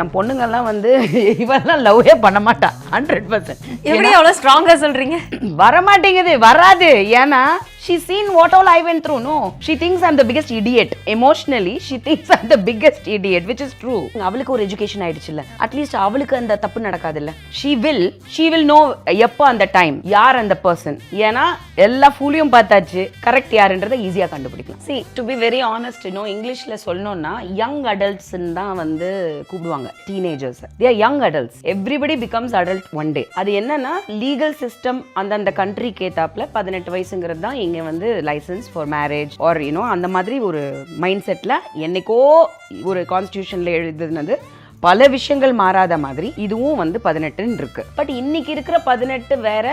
என் பொண்ணுங்கெல்லாம் வந்து இவெல்லாம் லவ்வே பண்ண மாட்டா 100%. எப்படி அவ்வளவு ஸ்ட்ராங்கா சொல்றீங்க? வரமாட்டேங்குது, வராது. ஏன்னா she seen what all I went through. No, she thinks I'm the biggest idiot. Emotionally she thinks I'm the biggest idiot, which is true. அவளுக்கு ஒரு எஜுகேஷன் ஆயிடுச்சு இல்ல, அட்லீஸ்ட் அவளுக்கு அந்த தப்பு நடக்காது இல்ல. she will know எப்போ அந்த டைம் யார் அந்த பர்சன். ஏன்னா எல்லா ஃபூலியும் பார்த்தாச்சு, கரெக்ட் யாருன்றதை ஈஸியா கண்டுபிடிக்கலாம். see to be very honest, இங்கிலீஷ்ல சொல்லணும்னா யங் அடல்ட்ஸ் தான் வந்து கூப்பிடுவாங்க teenagers. they are young adults. everybody becomes adult one day. அது என்னன்னா லீகல் சிஸ்டம் அந்த கண்ட்ரிக்கு ஏத்தாப்புல 18 வயசுங்கிறது தான் இங்க வந்து லைசன்ஸ் ஃபார் மேரேஜ் ஆர் அந்த மாதிரி ஒரு மைண்ட் செட்ல என்னைக்கோ ஒரு கான்ஸ்டிடியூஷன்ல எழுதுனது பல விஷயங்கள் மாறாத மாதிரி இதுவும் வந்து 18 இருக்கு. பட் இன்னைக்கு இருக்கிற 18 வேற,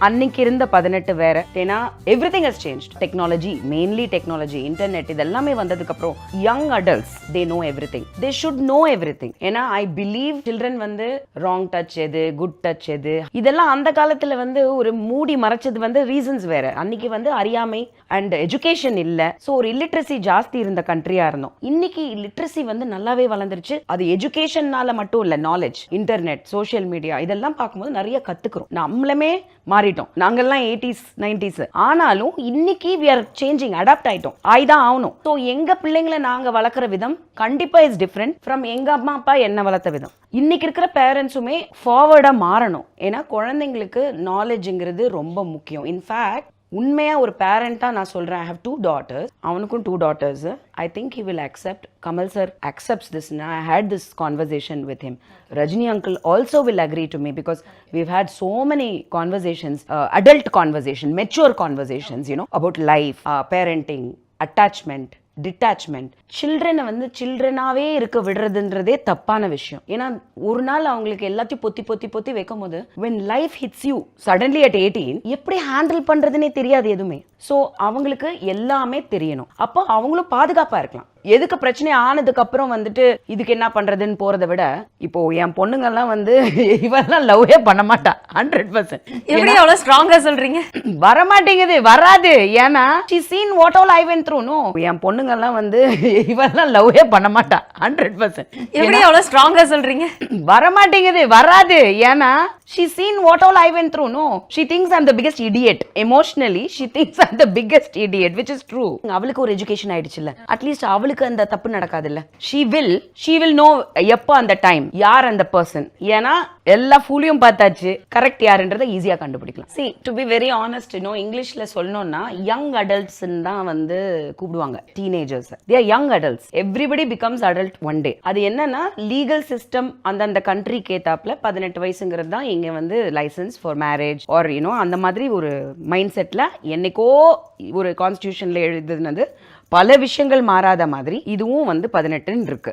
அன்னைக்கு இருந்த 18 வேற. ஏன்னா everything has changed. Technology, mainly technology, internet இதெல்லாமே வந்ததுக்கு அப்புறம் young adults they know everything. They should know everything. ஏன்னா ஐ பிலீவ் சில்ட்ரன் வந்து ராங் டச் எது, குட் டச் எது, இதெல்லாம் அந்த காலத்துல வந்து ஒரு மூடி மறைச்சது வந்து ரீசன்ஸ் வேற. அன்னைக்கு வந்து அறியாமை அண்ட் எஜுகேஷன் இல்ல. ஸோ ஒரு இல்லிட்ரஸி ஜாஸ்தி இருந்த கண்ட்ரியா இருந்தோம். இன்னைக்கு லிட்ரஸி வந்து நல்லாவே வளர்ந்துருச்சு. அது எஜுகேஷன் மட்டும் இல்ல, நாலேஜ், இன்டர்நெட், சோஷியல் மீடியா இதெல்லாம் பார்க்கும்போது நிறைய கத்துக்கிறோம். நம்மளுமே மாறிட்டோம். நாங்கெல்லாம் 80s 90s. ஆனாலும் இன்னைக்கு we are changing, அடாப்ட் ஆயிட்டோம். ஆயிதான் ஆகணும். ஸோ எங்க பிள்ளைங்களை நாங்க வளர்க்குற விதம் கண்டிப்பா இஸ் டிஃப்ரெண்ட் ஃப்ரம் எங்க அம்மா அப்பா என்ன வளர்த்த விதம். இன்னைக்கு இருக்கிற பேரண்ட்ஸுமே ஃபார்வர்டா மாறணும். ஏன்னா குழந்தைங்களுக்கு நாலேஜ்ங்கிறது ரொம்ப முக்கியம். இன்ஃபேக்ட் உண்மையா ஒரு பேரண்டா நான் சொல்றேன், I have 2 daughters. அவனுக்கும் 2 daughters. I think he will accept. Kamal sir accepts this. I had this conversation with him. Rajini uncle also will agree to me because we've had so many conversations, adult conversation, mature conversations, about life, parenting, attachment, detachment. சில்ட்ரனை வந்து சில்ட்ரனாவே இருக்க விடுறதுன்றதே தப்பான விஷயம். ஏன்னா ஒரு நாள் அவங்களுக்கு எல்லாத்தையும் பொத்தி வைக்கும் போது when life hits you suddenly at 18 எப்படி ஹேண்டில் பண்றதுன்னே தெரியாது எதுவுமே. ஸோ அவங்களுக்கு எல்லாமே தெரியணும். அப்போ அவங்களும் பாதுகாப்பா இருக்கலாம். எதுக்கு பிரச்சனை ஆனதுக்கு அப்புறம் வந்துட்டு இதுக்கு என்ன பண்றதுன்னு போறதை விட, இப்போ என் பொண்ணுங்கெல்லாம் வந்து இவெல்லாம் லவ்வே பண்ண மாட்டா 100%. எப்படி அவ்வளவு ஸ்ட்ராங்கா சொல்றீங்க? வரமாட்டேங்குது, வராது. ஏன்னா she seen what all I went through. No, என் பொண்ணுங்கெல்லாம் வந்து இவெல்லாம் லவ்வே பண்ண மாட்டா 100%. எப்படி அவ்வளவு ஸ்ட்ராங்கா சொல்றீங்க? வரமாட்டேங்குது, வராது. ஏன்னா she seen what all I went through. No, she thinks I'm the biggest idiot. Emotionally she thinks I'm the biggest idiot, which is true. அவளுக்கு ஒரு எஜுகேஷன் ஆயிடுச்சு இல்ல, அட்லீஸ்ட் அவளுக்கு அந்த தப்பு நடக்காது இல்ல. she will know எப்போ அந்த டைம் யார் அந்த பர்சன். ஏன்னா எல்லா ஃபூலியும் பார்த்தாச்சு, கரெக்ட் யாருன்றதை ஈஸியா கண்டுபிடிக்கலாம். see to be very honest, இங்கிலீஷ்ல சொல்லணும்னா யங் அடல்ட்ஸ் தான் வந்து கூப்பிடுவாங்க teenagers. they are young adults. everybody becomes adult one day. அது என்னன்னா லீகல் சிஸ்டம் அந்த கண்ட்ரிக்கு ஏத்தாப்புல 18 வயசுங்கிறது தான் இங்க வந்து லைசன்ஸ் ஃபார் மேரேஜ் ஆர் அந்த மாதிரி ஒரு மைண்ட் செட்ல என்னைக்கோ ஒரு கான்ஸ்டிடியூஷன்ல எழுதுனது பல விஷயங்கள் மாறாத மாதிரி இதுவும் வந்து 18 இருக்கு.